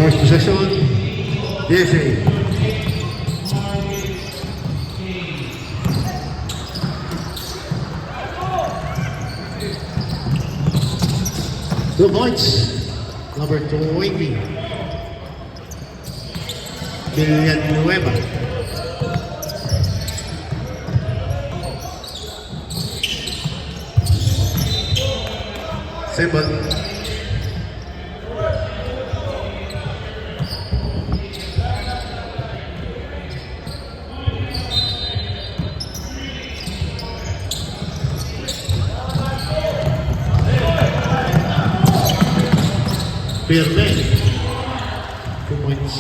First possession, DSA. 2 points, number 20, Villanueva. Seven. Pirme. 2 points.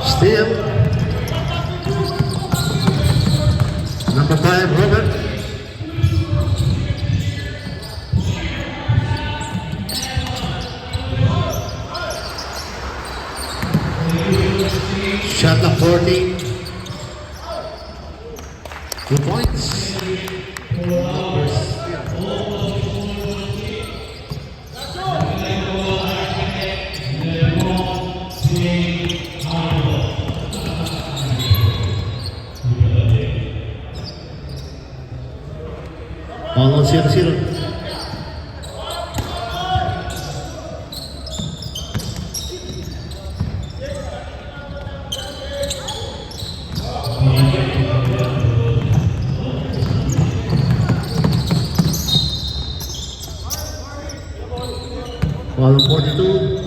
Steal. Number 5, Robert. Shot clock 14. 2 points. All on 0-0. All on 42.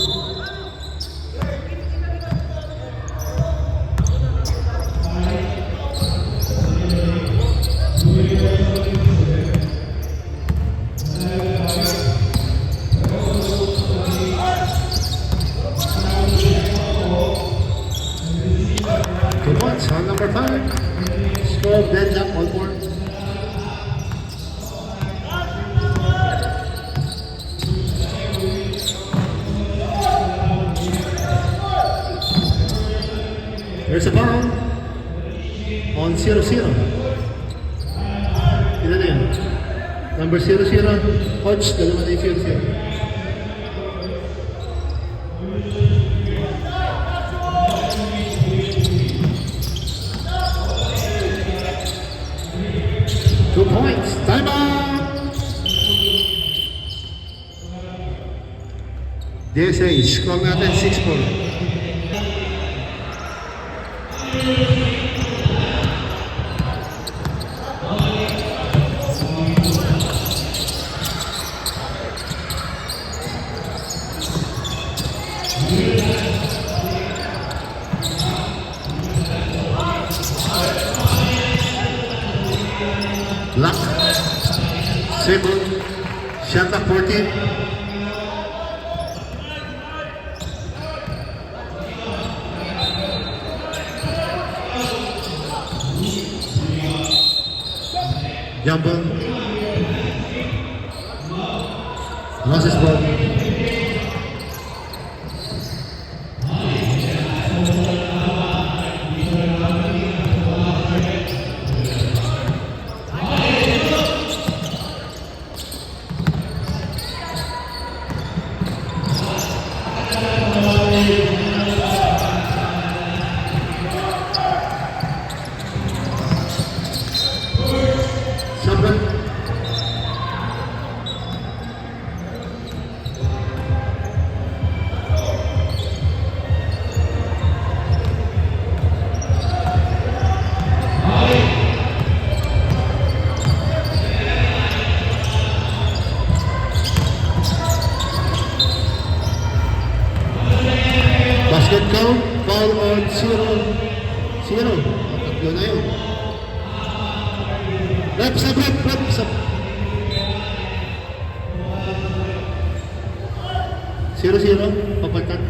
On number 5, score, then jump, one more. There's a foul on 0-0. Ilan na yan? Number 0-0, Hodge, dalawa na yung 0-0. Points. Time out. DSA, score natin 6-4. Luck. 7. Shot clock 14. Jumper. Losses ball. Basket count, foul on 0-0. Tatlo na yun. Reps up. 0-0, papalitan.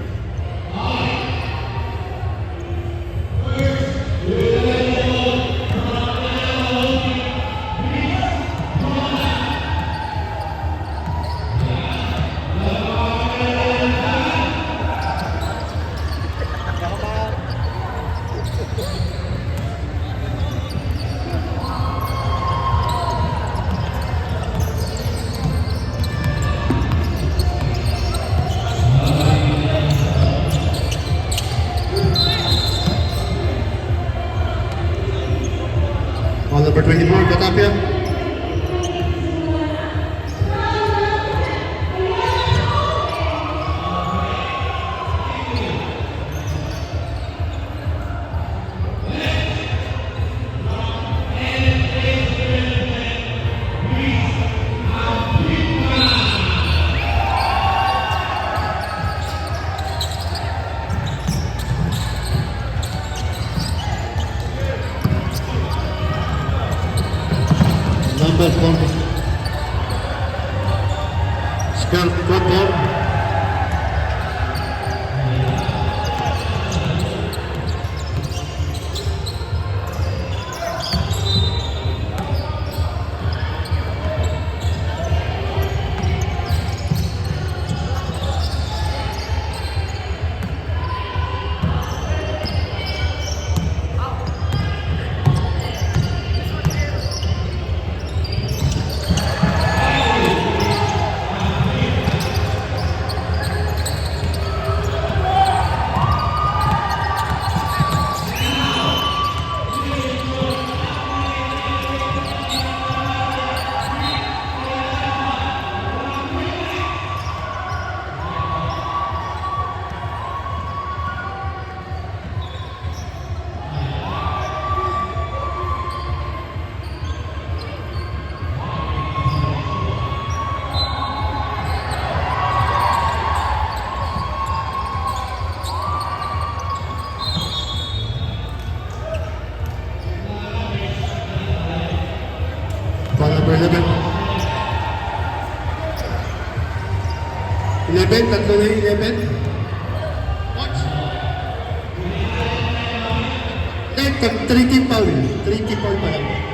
Ball number 24, Batavia. Number 4. Scott Cotton. Ball number 11. 11, tatlo na yung 11. Watch. 3-team foul. 3-team foul pa lang.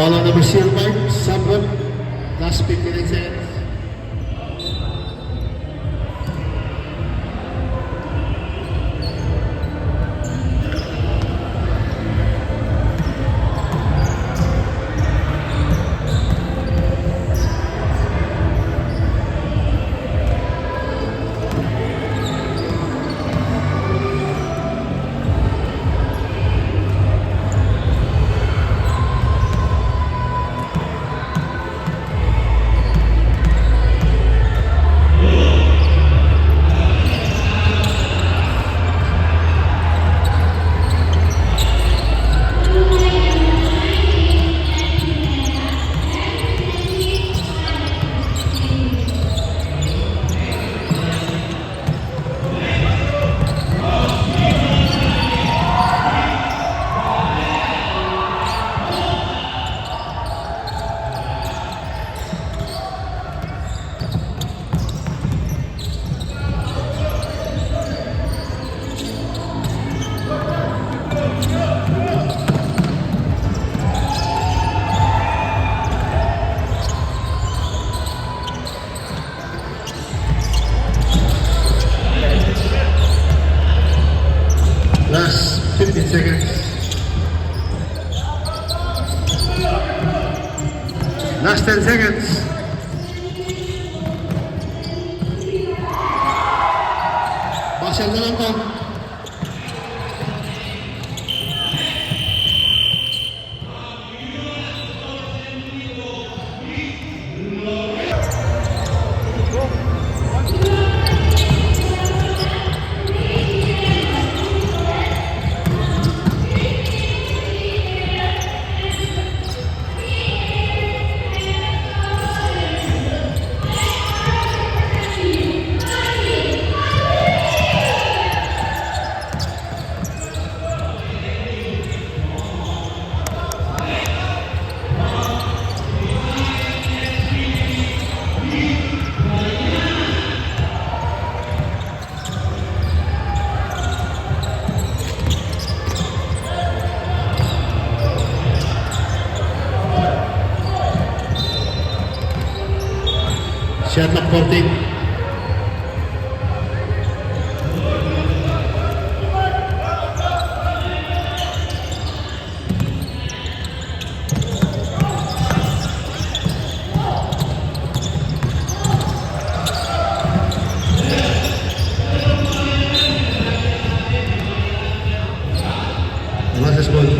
Ball on number 05, Sabron. Last 59 seconds. Partial na lang to. Shot clock 14. Last ball.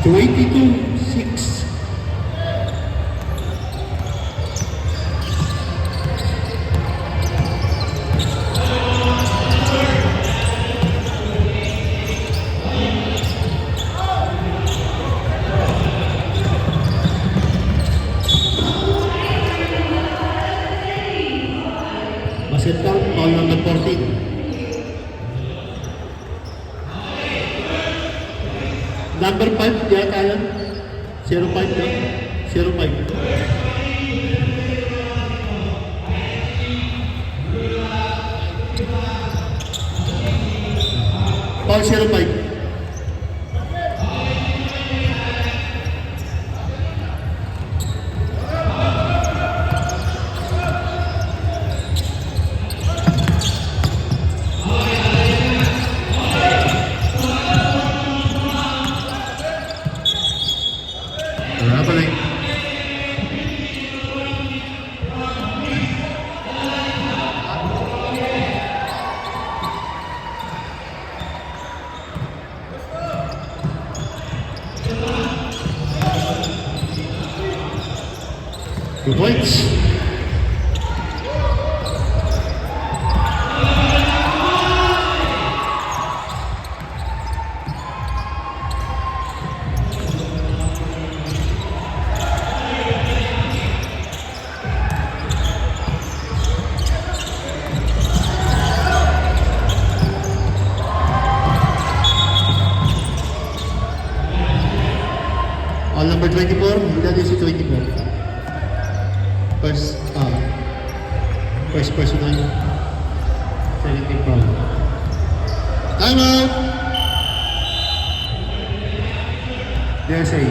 Twenty-two, 6. Basket count, foul number 14. Number 5, yata yan. 05 na. 05. Foul 05. Wala pala eh. Good points. All number 24, that is 24. First personal. Second team foul. Time out! There's a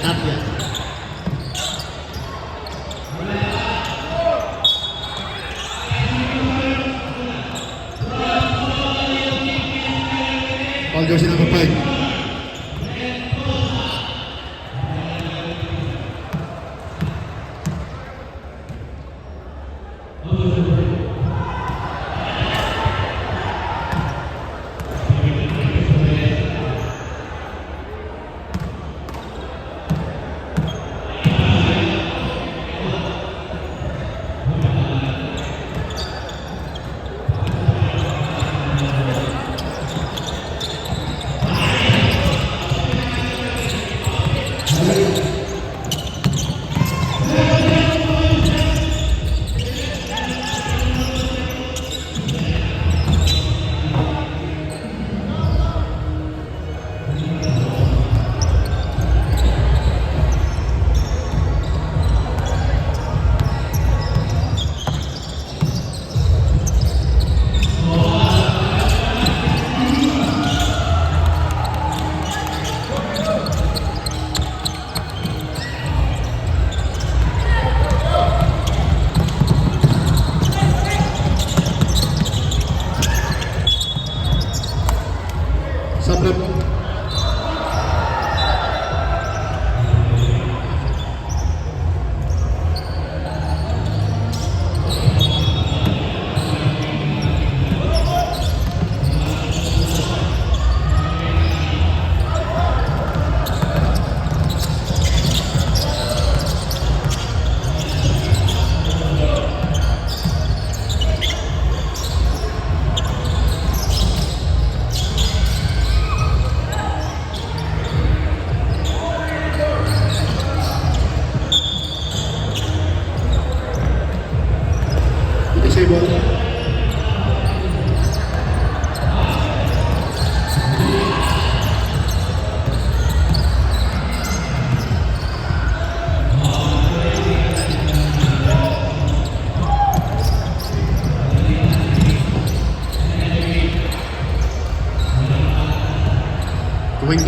tap yan. All jersey number 5.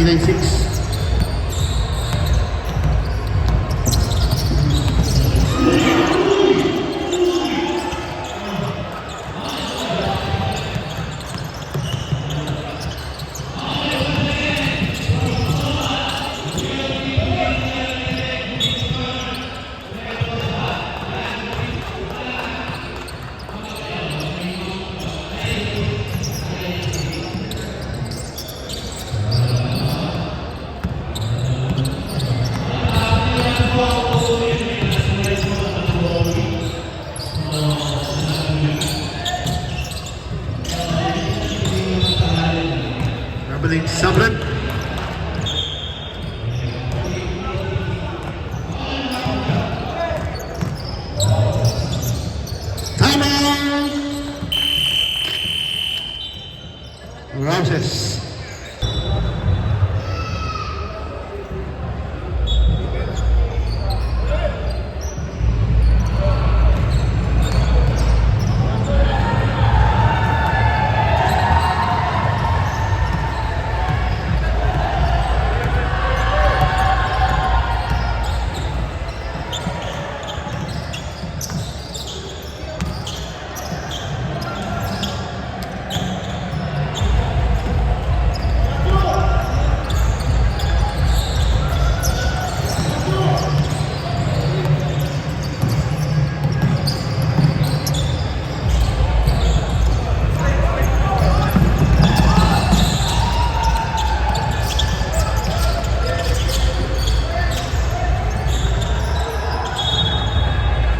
29-6. Traveling Sabran. Timeout! Roses.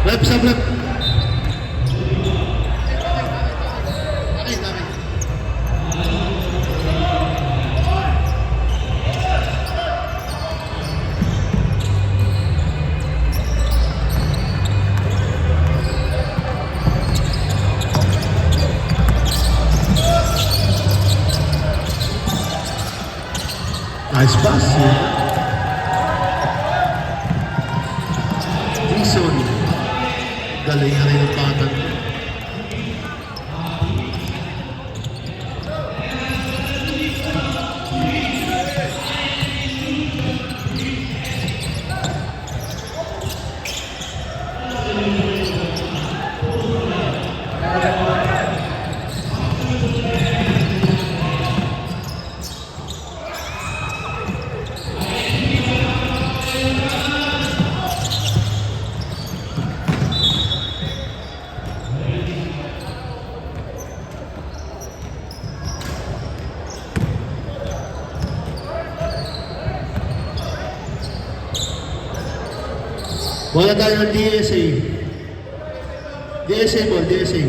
Lep sa lep. Nice pass. Dixon. Galing na rin ang batang. Wala tayo ng DSA. DSA ball, DSA.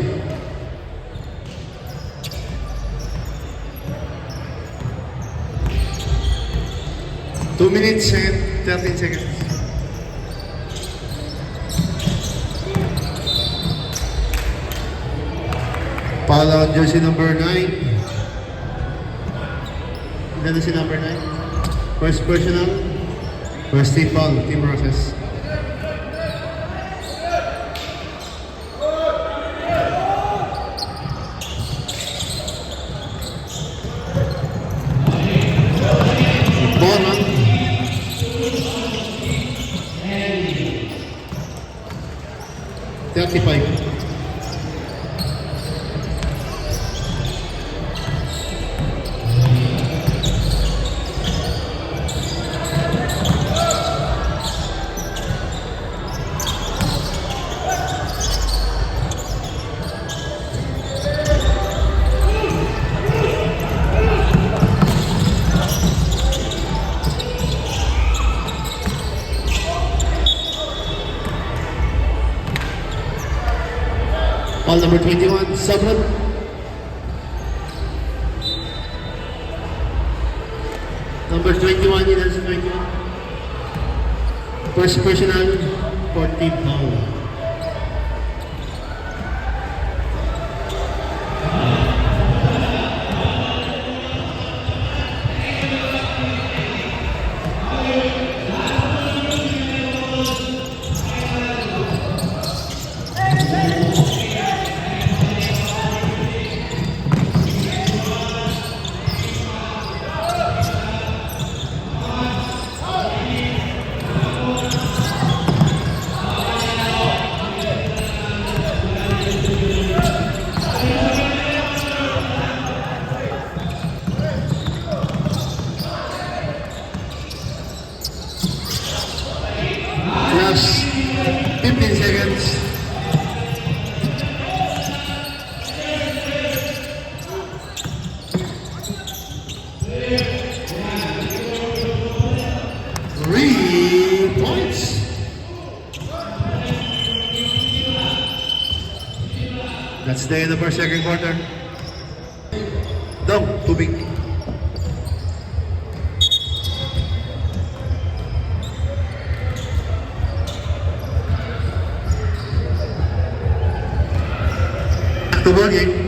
Two minutes and 13 seconds. Foul out jersey number 9. Ilan na si number 9? First personal. First team foul, Team Roses. Ball 35. Ball number 21, Sabran. Number 21, ilan sa 21? First personal, 40 foul. 15 seconds. Three points. That's the end of our second quarter. Dong, tubig. Back to ball game.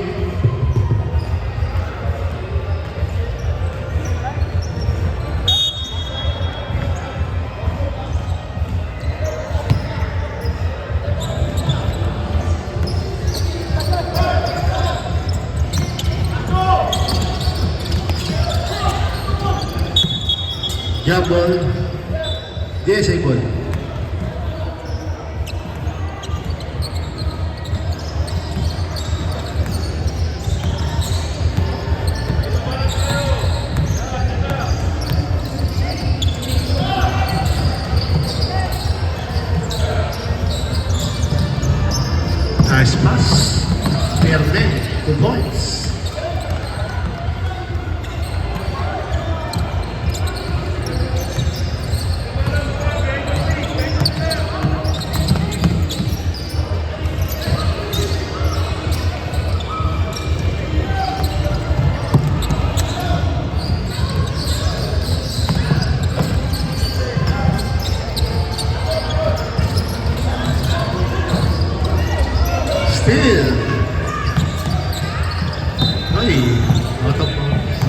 Jump ball. DSA ball. Nice pass. Pernet, 2 points. Still. Ay, out of bounds.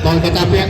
Ball Katapia.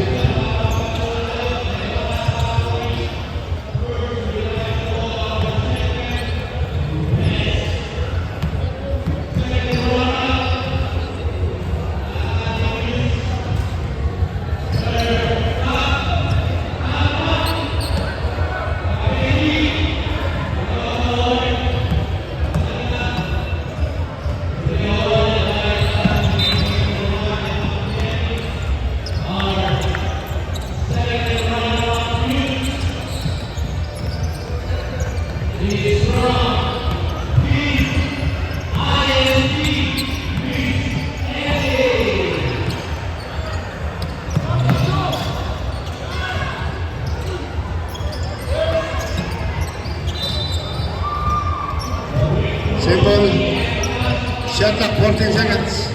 Simple. Shot clock 14 seconds.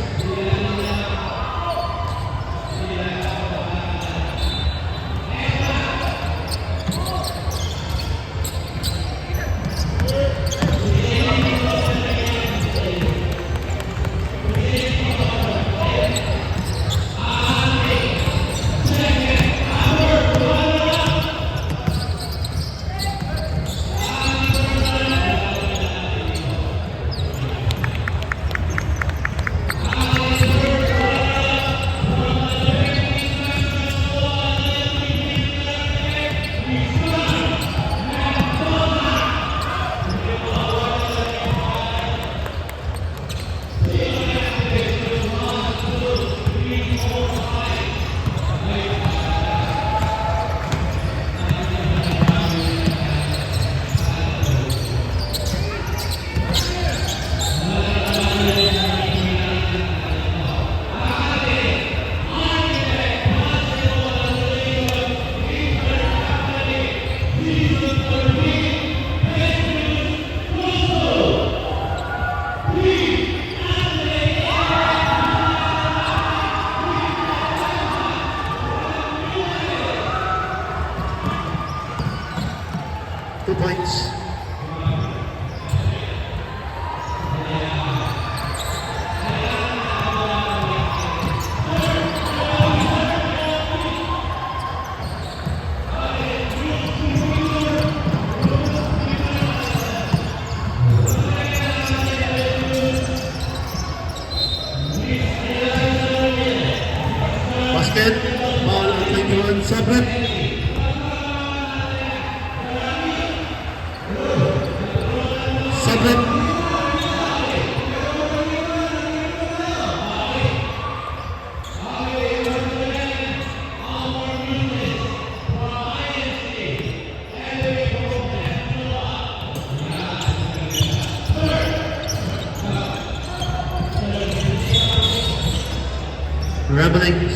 Traveling.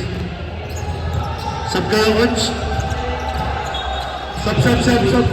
Sub ka, coach. Sub.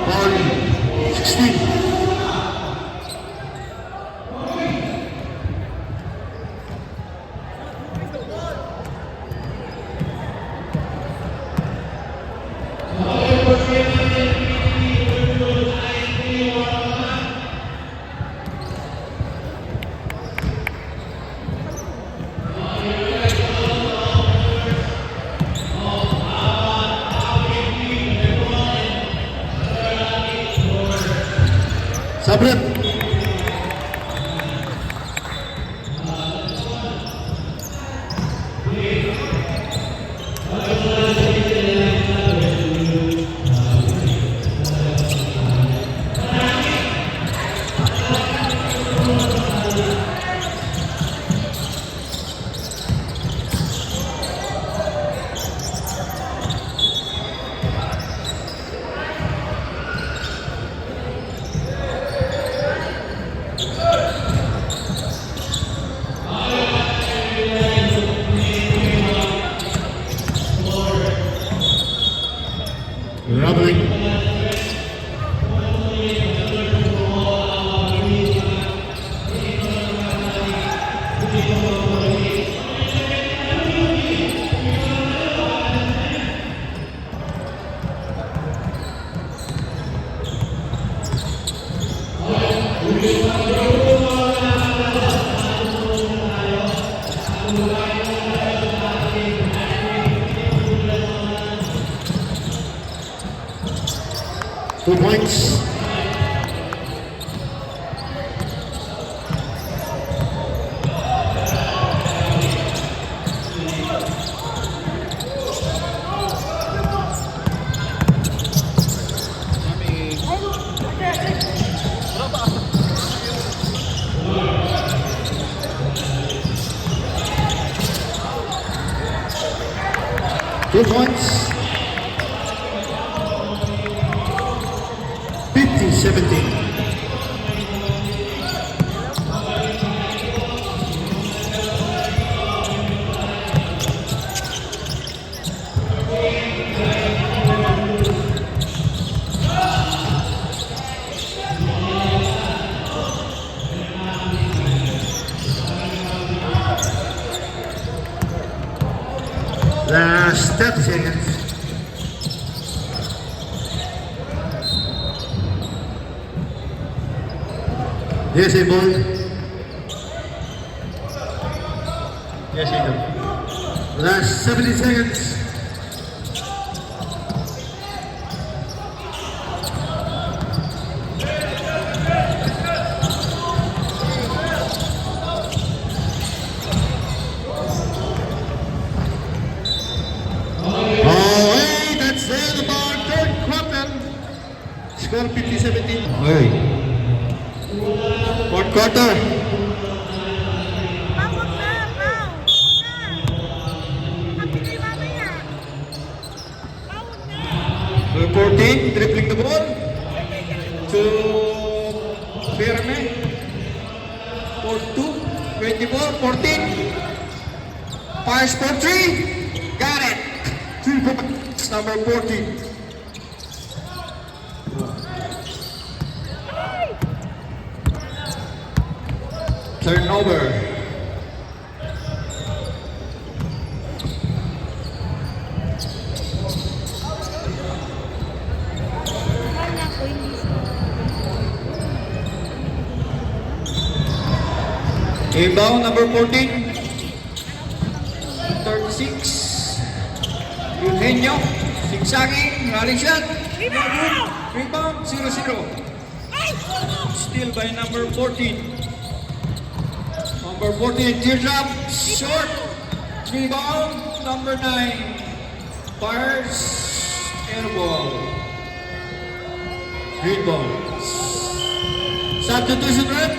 On 16. Sabret. Rubbling. Two points. Two points. 50-17. Last 30 seconds. Yes, a ball. Yes, a go. Last 70 seconds. Score 50-17. Okay. Fourth quarter. Bawag na, baw. Kapinoy mamaya. Bawag na. Number 14, dribbling the ball to Firme. 4-2, 24-14. Fires for 3. Got it. 3 points, number 14. Turnover. Kanya ko hindi Inbound number 14. 36. Eugenio. Zigzagging. Rally shot. Rebound! Rebound. 0-0. Ay! Still by number 14. Number 14, teardrop, short, rebound, number 9, fires, air ball. Green ball. Substitution rep.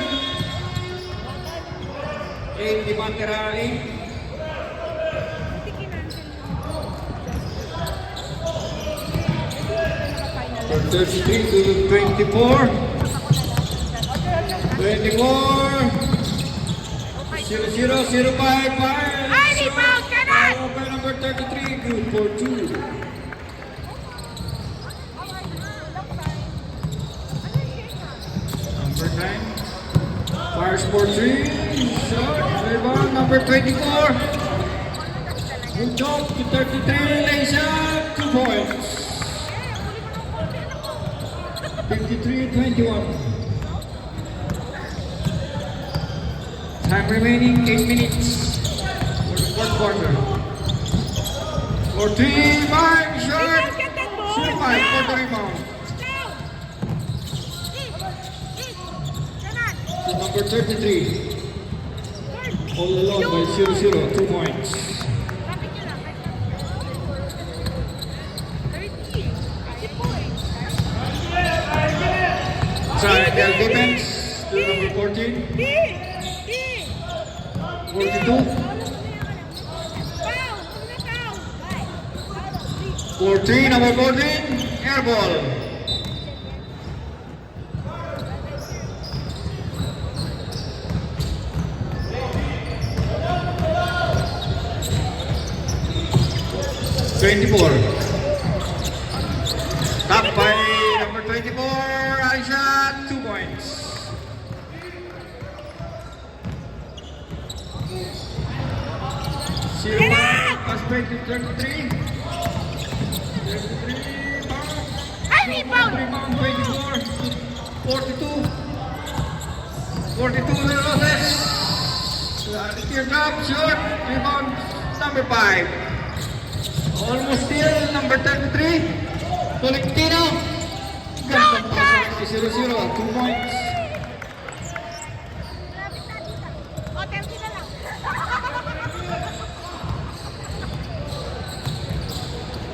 8, Dimantera 8. From 33 to 24. 24. 0-0, 0-5, fire. Ay, rebound ka na! Power by number 33, good for 2. Number 9, fires for 3. Shot, rebound, number 24. Good job to 33, lays out, 2 points. 53-21. Time remaining 8 minutes for the fourth quarter. For 3, 5, short. 0-5 for the rebound. To number 33. All alone by 0-0, 2 points. Triangle defense to number 14. 42. 14, number 14, air ball. Top by number 24, Aisha, 2 points. Get up! Pass break to 33. 33, Ay, rebound! rebound 24. 42. 42 the Roses. Teardrop, short, rebound number 5. Almost still, number 33. Tolentino. Ganda pa sa 0-0, 2 points. Hotel kita lang.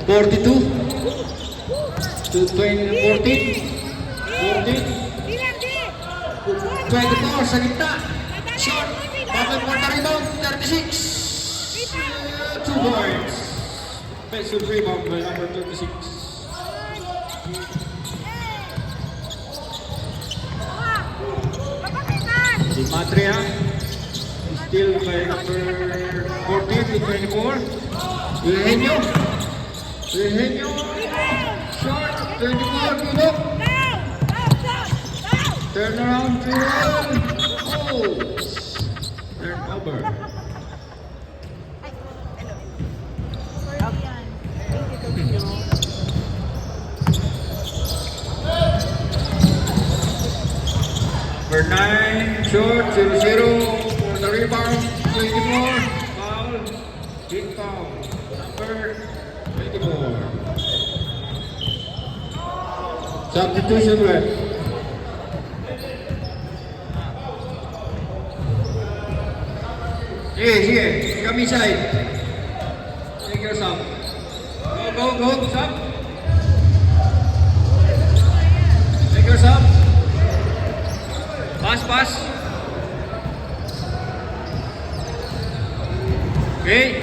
42 to 14. 14. Bilang di. 24 sa gitna. Short. Bakit for the rebound? 36. 2 points. Offensive rebound by number 36. Di Matria. Still by number 14 to 24. Eugenio. Eugenio. Short. 24. Good up. Turn around. 3-1. Oh. Turnover. Number 9, short, 0-0 for the rebound, 24, foul, big foul, number 24. Substitution rep. Sige, kami side. Take your sub. Go, sub. up. Pass. Okay.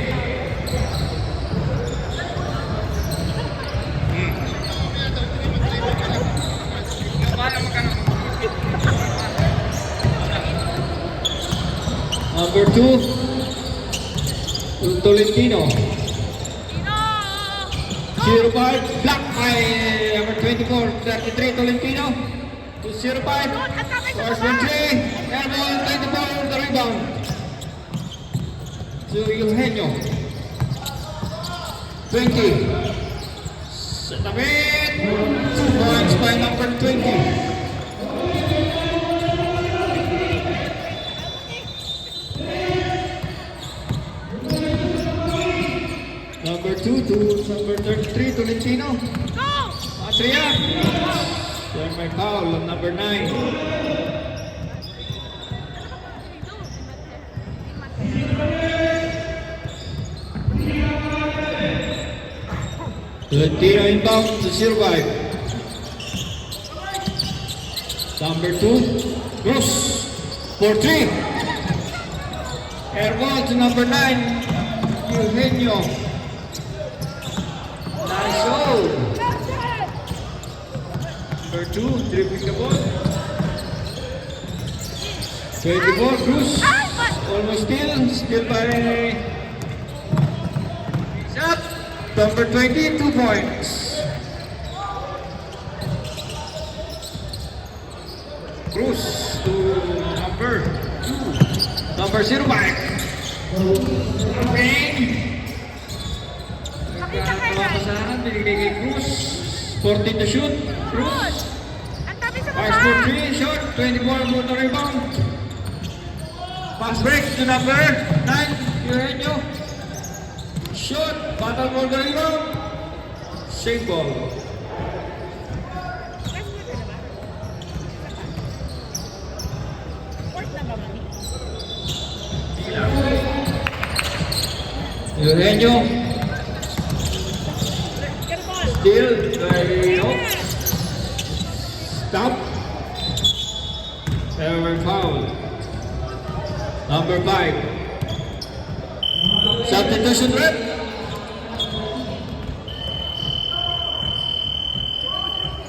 Number 2, Tolentino. 0-5, blocked by number 24, 33, Tolentino. To 0-5, scores for 3, airball, 24, the rebound. To Eugenio. 20. Set a bit. 2 points by number 20. Number 2 to number 33, Tolentino. Go! Patria. There may foul on number 9. Tolentino inbound to 0-5. Number 2, Cruz for 3. Airball to number 9, Eugenio. Nice goal. Number 2, dribbling the ball. 24, Cruz. Almost still by Shot. Number 20, 2 points. Cruz to number 2. Number 0 back. Pasahan, binigay kay Cruz. 14 to shoot. Cruz. Ang tabi sa Pass for baba! 3, shot. 24 for the rebound. Pass break to number 9, Eugenio. Shot. Battle for the rebound. Save ball. Fourth na ba, mami? Eugenio. Get a ball! Still, stop. Ever foul. Number 5. Substitution rep.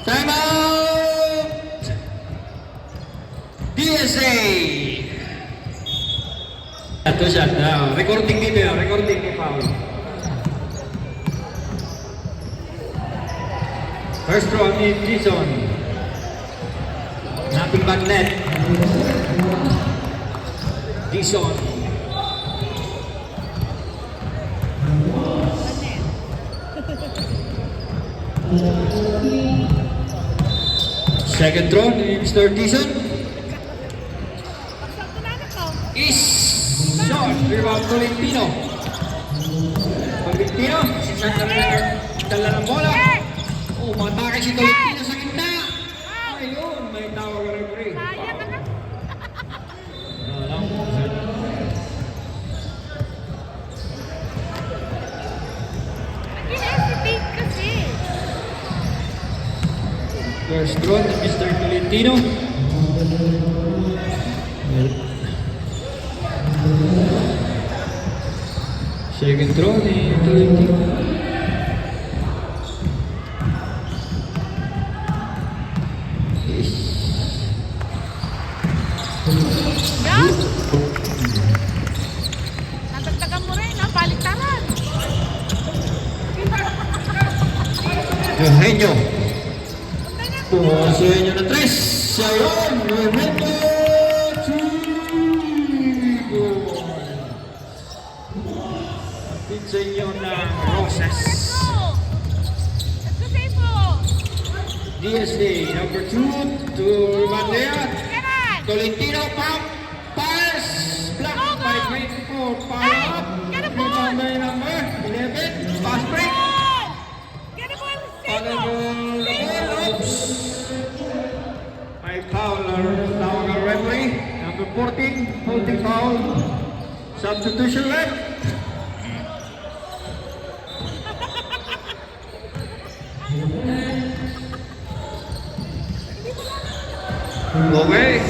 Time out. DSA. Ito siya. Recording dito yan. Recording ni foul. First throw ni Jason. Nothing but net. Jason. Second throw ni Mr. Jason. Pagsang tunanan ko. Is shot. Rebound Tolentino. Tolentino. Isang dala ng bola. Oh, matake si Tolentino sa gitna. Ayun, may tawag ang referee. Sayang na lang. Nag-i-hesitate kasi. First throw ni Mr. Tolentino. Second throw ni Tolentino. Yan! Nadagdagan mo rin, ha? Baliktaran. Eugenio. Ganyan. Pumasuhin nyo na 3. Siya yun. Eugenio. Atid sa inyo ng Roses. Go! Let's go, Seifu! DSA number 2 to Bandea. Get it! Tolentino pump. Pass. Blocked by 24. Fire Hey, up. get a ball. Rebound by number 11. Pass break. Ball! Get a ball, Pagal Seifu! ball. Oops. May foul or tawag ang referee. Number 14. Holding foul. Substitution rep. Hindi mo lang Okay.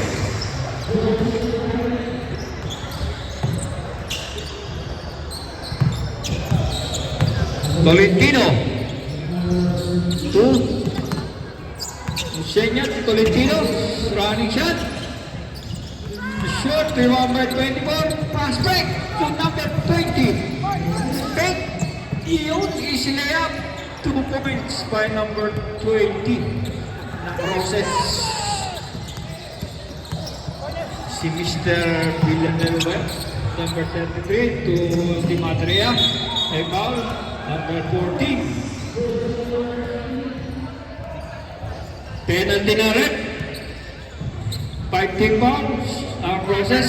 Tolentino. 2. Senya to Tolentino. Running shot. Shot rebound by 24. Pass back to number 20. Back. Yun is layup. 2 points by number 20. Na process. Si Mr. Villanueva, number 33 to Di Matria. A foul, number 14. Penalty na rin. 5 team fouls. Ang process.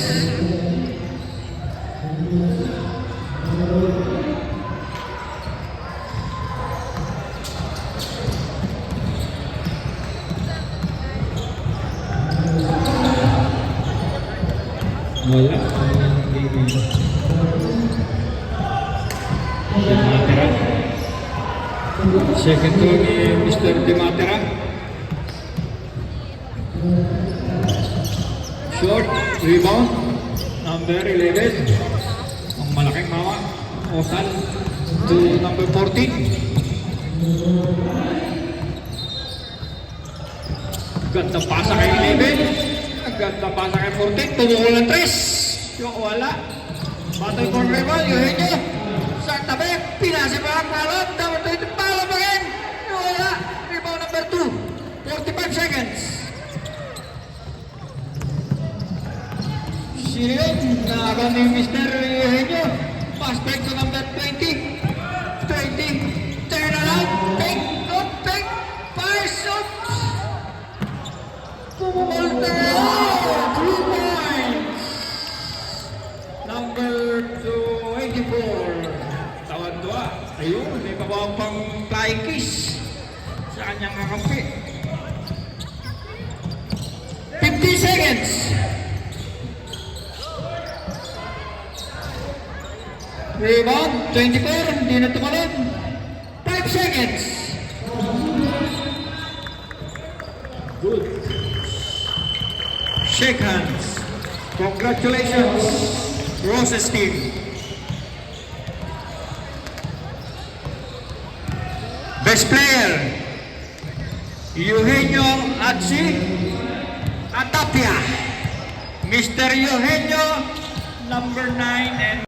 Wala. Dimatera. Second to ni Mr. Dimatera. Short, rebound, number 11. Ang malaking mama. Osal to number 14. Ganda pasa kay 11. Ganda pasa kay 14. Tumukol ng 3. Yung wala. Battle for rival. Eugenio. Sa tabi. Pinasa pa ang palot. Dapat ito pala pa rin. Yung wala. Rebound number 2. 45 seconds. Sino yun? Nakaka ni Mr. Eugenio. Pass back to number 20. 20. Turn around. Take. Go. Take. Fire shots. Tumukol na rin. 2 points. Number 24. Tawan-tua. Ayun, may kabawang pang flying kiss sa kanyang kakampi. 50 seconds. Rebound, 24. Hindi na tumalon. 5 seconds. Good. Shake hands. Congratulations, Roses team. Best player, Eugenio Atsi Atapia. Mr. Eugenio, number 9 and